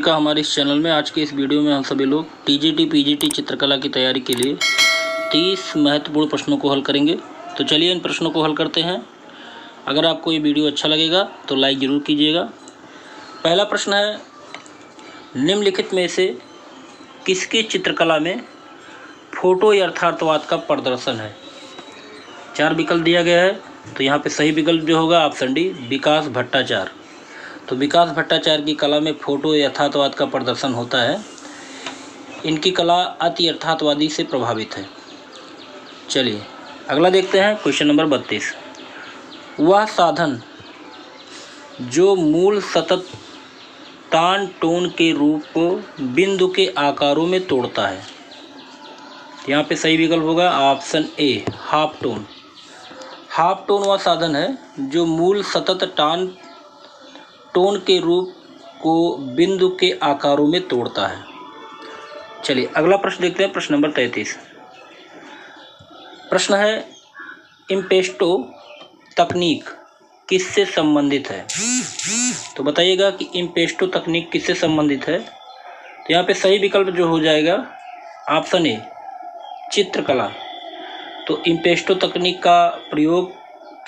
का हमारे इस चैनल में आज के इस वीडियो में हम सभी लोग टीजीटी पीजीटी चित्रकला की तैयारी के लिए 30 महत्वपूर्ण प्रश्नों को हल करेंगे। तो चलिए इन प्रश्नों को हल करते हैं। अगर आपको ये वीडियो अच्छा लगेगा तो लाइक ज़रूर कीजिएगा। पहला प्रश्न है, निम्नलिखित में से किसकी चित्रकला में फोटो यथार्थवाद का प्रदर्शन है। 4 विकल्प दिया गया है। तो यहाँ पे सही विकल्प जो होगा ऑप्शन डी, विकास भट्टाचार्य। तो विकास भट्टाचार्य की कला में फोटो यथार्थवाद का प्रदर्शन होता है। इनकी कला अति यथार्थवादी से प्रभावित है। चलिए अगला देखते हैं, क्वेश्चन नंबर 32। वह साधन जो मूल सतत तान टोन के रूप को बिंदु के आकारों में तोड़ता है। यहाँ पे सही विकल्प होगा ऑप्शन ए, हाफ टोन। हाफ टोन वह साधन है जो मूल सतत तान टोन के रूप को बिंदु के आकारों में तोड़ता है। चलिए अगला प्रश्न देखते हैं, प्रश्न नंबर 33। प्रश्न है, इम्पेस्टो तकनीक किससे संबंधित है। तो बताइएगा कि इम्पेस्टो तकनीक किससे संबंधित है। तो यहाँ पे सही विकल्प जो हो जाएगा ऑप्शन ए, चित्रकला। तो इम्पेस्टो तकनीक का प्रयोग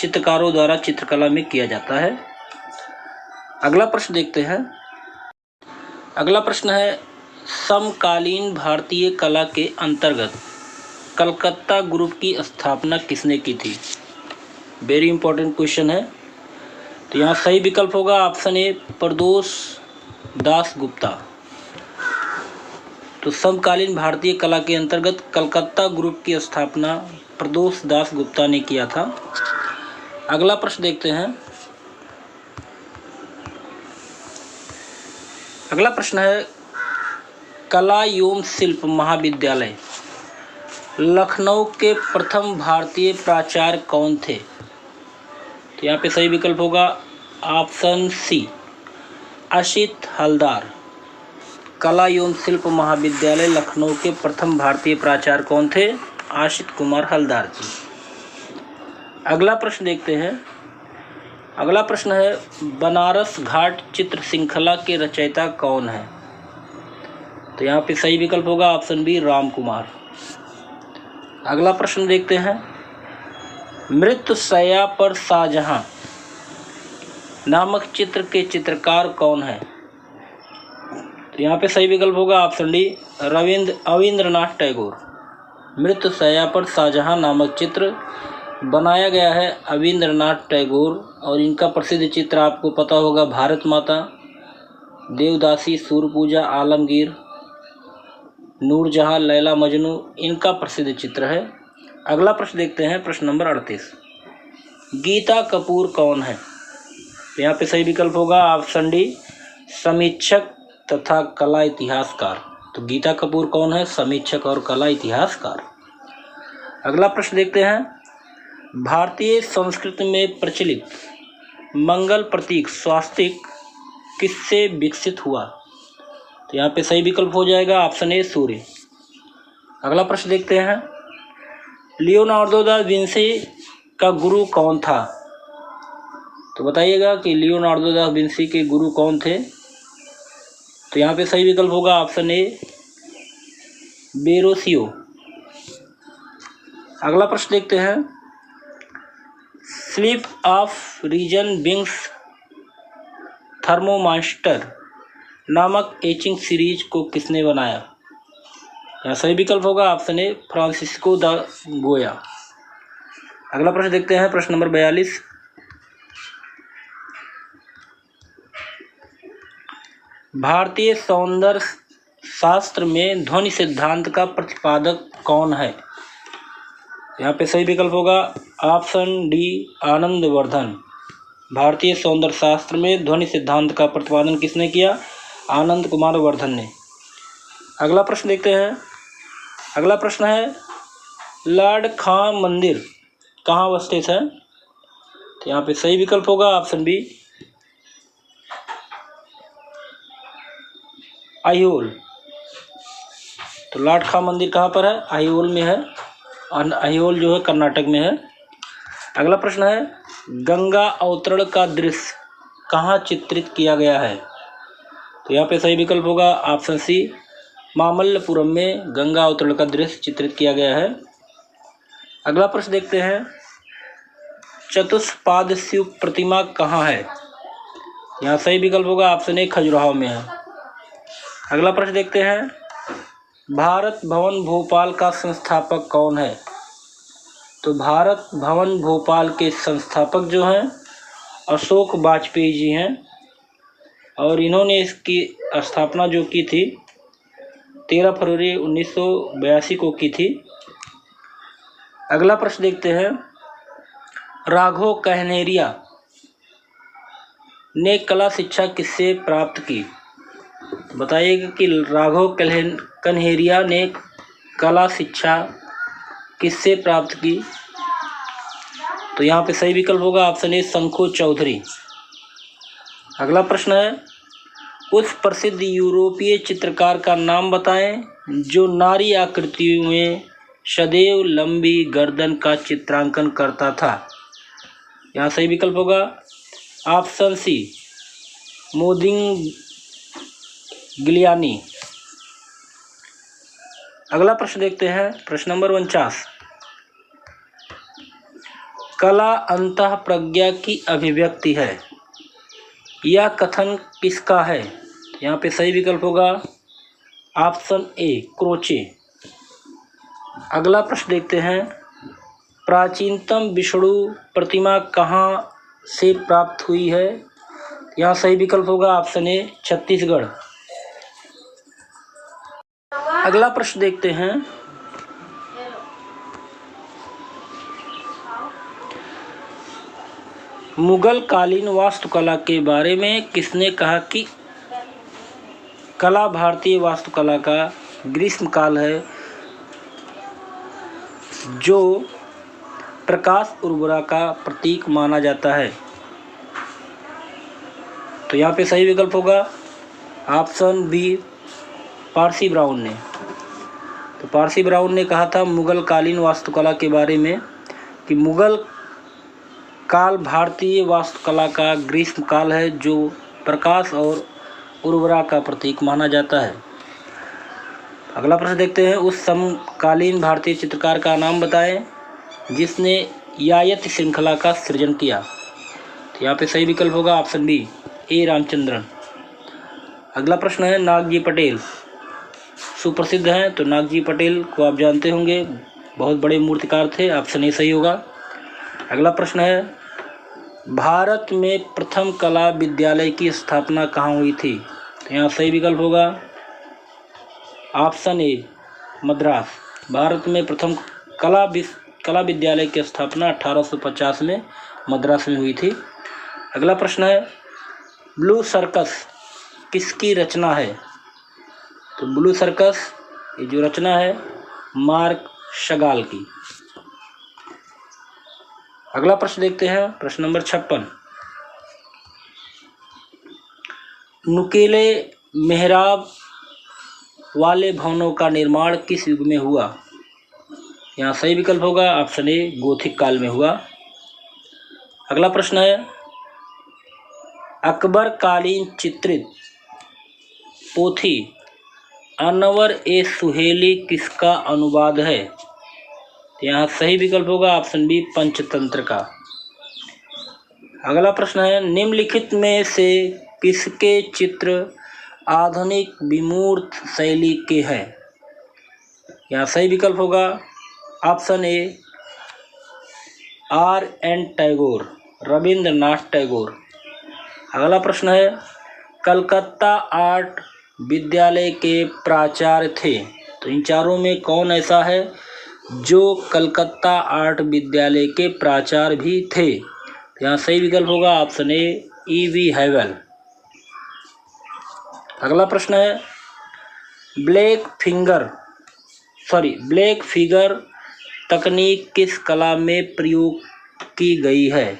चित्रकारों द्वारा चित्रकला में किया जाता है। अगला प्रश्न देखते हैं। अगला प्रश्न है, समकालीन भारतीय कला के अंतर्गत कलकत्ता ग्रुप की स्थापना किसने की थी। वेरी इंपॉर्टेंट क्वेश्चन है। तो यहाँ सही विकल्प होगा ऑप्शन ए, प्रदोष दास गुप्ता। तो समकालीन भारतीय कला के अंतर्गत कलकत्ता ग्रुप की स्थापना प्रदोष दास गुप्ता ने किया था। अगला प्रश्न देखते हैं। अगला प्रश्न है, कला एवं शिल्प महाविद्यालय लखनऊ के प्रथम भारतीय प्राचार्य कौन थे। तो यहाँ पे सही विकल्प होगा ऑप्शन सी, असित हलदार। कला एवं शिल्प महाविद्यालय लखनऊ के प्रथम भारतीय प्राचार्य कौन थे, आशित कुमार हलदार जी। अगला प्रश्न देखते हैं। अगला प्रश्न है, बनारस घाट चित्र श्रृंखला के रचयिता कौन है। तो यहाँ पे सही विकल्प होगा ऑप्शन बी, राम कुमार। अगला प्रश्न देखते हैं, मृत्युशैया पर शाहजहां नामक चित्र के चित्रकार कौन है। तो यहाँ पे सही विकल्प होगा ऑप्शन डी, रविंद्रनाथ टैगोर। मृत्युशैया पर शाहजहां नामक चित्र बनाया गया है रविंद्रनाथ टैगोर, और इनका प्रसिद्ध चित्र आपको पता होगा भारत माता, देवदासी, सूर्य पूजा, आलमगीर, नूरजहां, लैला मजनू, इनका प्रसिद्ध चित्र है। अगला प्रश्न देखते हैं, प्रश्न नंबर 38। गीता कपूर कौन है। तो यहाँ पे सही विकल्प होगा ऑप्शन डी, समीक्षक तथा कला इतिहासकार। तो गीता कपूर कौन है, समीक्षक और कला इतिहासकार। अगला प्रश्न देखते हैं, भारतीय संस्कृति में प्रचलित मंगल प्रतीक स्वास्तिक किससे विकसित हुआ। तो यहाँ पे सही विकल्प हो जाएगा ऑप्शन ए, सूर्य। अगला प्रश्न देखते हैं, लियोनार्डो दा विंसी का गुरु कौन था। तो बताइएगा कि लियोनार्डो दा विंसी के गुरु कौन थे। तो यहाँ पे सही विकल्प होगा ऑप्शन ए, बेरोसियो। अगला प्रश्न देखते हैं, स्लिप ऑफ रीजन विंग्स थर्मोमास्टर नामक एचिंग सीरीज को किसने बनाया। यहाँ सही विकल्प होगा ऑप्शन ए, फ्रांसिस्को द गोया। अगला प्रश्न देखते हैं, प्रश्न नंबर 42। भारतीय सौंदर्य शास्त्र में ध्वनि सिद्धांत का प्रतिपादक कौन है। यहाँ पे सही विकल्प होगा ऑप्शन डी, आनंदवर्धन। भारतीय सौंदर्य शास्त्र में ध्वनि सिद्धांत का प्रतिपादन किसने किया, आनंद कुमार वर्धन ने। अगला प्रश्न देखते हैं। अगला प्रश्न है, लॉर्ड खां मंदिर कहाँ अवस्थित है। तो यहाँ पे सही विकल्प होगा ऑप्शन बी, आईहोल। तो लॉर्ड खां मंदिर कहाँ पर है, आईहोल में है, और आईहोल जो है कर्नाटक में है। अगला प्रश्न है, गंगा अवतरण का दृश्य कहाँ चित्रित किया गया है। तो यहाँ पे सही विकल्प होगा ऑप्शन सी, मामल्लपुरम में गंगा अवतरण का दृश्य चित्रित किया गया है। अगला प्रश्न देखते हैं, चतुष्पाद शिव प्रतिमा कहाँ है? यहाँ सही विकल्प होगा ऑप्शन ए, खजुराहो में है। अगला प्रश्न देखते हैं, भारत भवन भोपाल का संस्थापक कौन है? तो भारत भवन भोपाल के संस्थापक जो हैं अशोक वाजपेयी जी हैं और इन्होंने इसकी स्थापना जो की थी 13 फरवरी 1982 को की थी। अगला प्रश्न देखते हैं, राघव कन्हेरिया ने कला शिक्षा किससे प्राप्त की? बताइएगा कि राघव कन्हेरिया ने कला शिक्षा किससे प्राप्त की? तो यहाँ पे सही विकल्प होगा ऑप्शन ए, शंखु चौधरी। अगला प्रश्न है, उस प्रसिद्ध यूरोपीय चित्रकार का नाम बताएं जो नारी आकृतियों में सदैव लंबी गर्दन का चित्रांकन करता था। यहाँ सही विकल्प होगा ऑप्शन सी, मोदिग्लियानी। अगला प्रश्न देखते हैं, प्रश्न नंबर 49, कला अंतः प्रज्ञा की अभिव्यक्ति है, यह कथन किसका है? यहाँ पे सही विकल्प होगा ऑप्शन ए, क्रोचे। अगला प्रश्न देखते हैं, प्राचीनतम विष्णु प्रतिमा कहाँ से प्राप्त हुई है? यहाँ सही विकल्प होगा ऑप्शन ए, छत्तीसगढ़। अगला प्रश्न देखते हैं, मुगल कालीन वास्तुकला के बारे में किसने कहा कि कला भारतीय वास्तुकला का ग्रीष्मकाल है जो प्रकाश उर्वरा का प्रतीक माना जाता है? तो यहाँ पे सही विकल्प होगा ऑप्शन बी, पारसी ब्राउन ने। तो पारसी ब्राउन ने कहा था मुगल कालीन वास्तुकला के बारे में कि मुगल काल भारतीय वास्तुकला का ग्रीष्म काल है जो प्रकाश और उर्वरा का प्रतीक माना जाता है। अगला प्रश्न देखते हैं, उस समकालीन भारतीय चित्रकार का नाम बताएं जिसने यायत श्रृंखला का सृजन किया। तो यहाँ पे सही विकल्प होगा ऑप्शन बी, ए, रामचंद्रन। अगला प्रश्न है, नागजी पटेल सुप्रसिद्ध हैं, तो नागजी पटेल को आप जानते होंगे, बहुत बड़े मूर्तिकार थे। ऑप्शन ए सही होगा। अगला प्रश्न है, भारत में प्रथम कला विद्यालय की स्थापना कहाँ हुई थी? तो यहाँ सही विकल्प होगा ऑप्शन ए, मद्रास। भारत में प्रथम कला विद्यालय की स्थापना 1850 में मद्रास में हुई थी। अगला प्रश्न है, ब्लू सर्कस किसकी रचना है? तो ब्लू सर्कस ये जो रचना है मार्क शगाल की। अगला प्रश्न देखते हैं, प्रश्न नंबर 56, नुकीले मेहराब वाले भवनों का निर्माण किस युग में हुआ? यहाँ सही विकल्प होगा ऑप्शन ए, गोथिक काल में हुआ। अगला प्रश्न है, अकबर कालीन चित्रित पोथी अनवर ए सुहेली किसका अनुवाद है? यहाँ सही विकल्प होगा ऑप्शन बी, पंचतंत्र का। अगला प्रश्न है, निम्नलिखित में से किसके चित्र आधुनिक विमूर्त शैली के हैं? यहाँ सही विकल्प होगा option A, R N Tagore, Rabindranath Tagore. अगला प्रश्न है, कलकत्ता आर्ट विद्यालय के प्राचार्य थे, तो इन चारों में कौन ऐसा है जो कलकत्ता आर्ट विद्यालय के प्राचार्य भी थे? यहाँ सही विकल्प होगा ऑप्शन ए, ई.वी. हैवेल। अगला प्रश्न है, ब्लैक फिगर तकनीक किस कला में प्रयोग की गई है?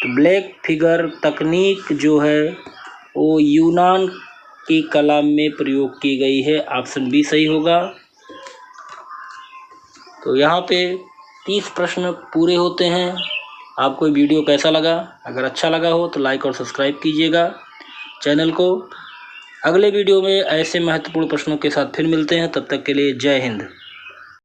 तो ब्लैक फिगर तकनीक जो है वो यूनान की कला में प्रयोग की गई है। ऑप्शन बी सही होगा। तो यहाँ पे 30 प्रश्न पूरे होते हैं। आपको वीडियो कैसा लगा? अगर अच्छा लगा हो तो लाइक और सब्सक्राइब कीजिएगा। चैनल को। अगले वीडियो में ऐसे महत्वपूर्ण प्रश्नों के साथ फिर मिलते हैं, तब तक के लिए जय हिंद।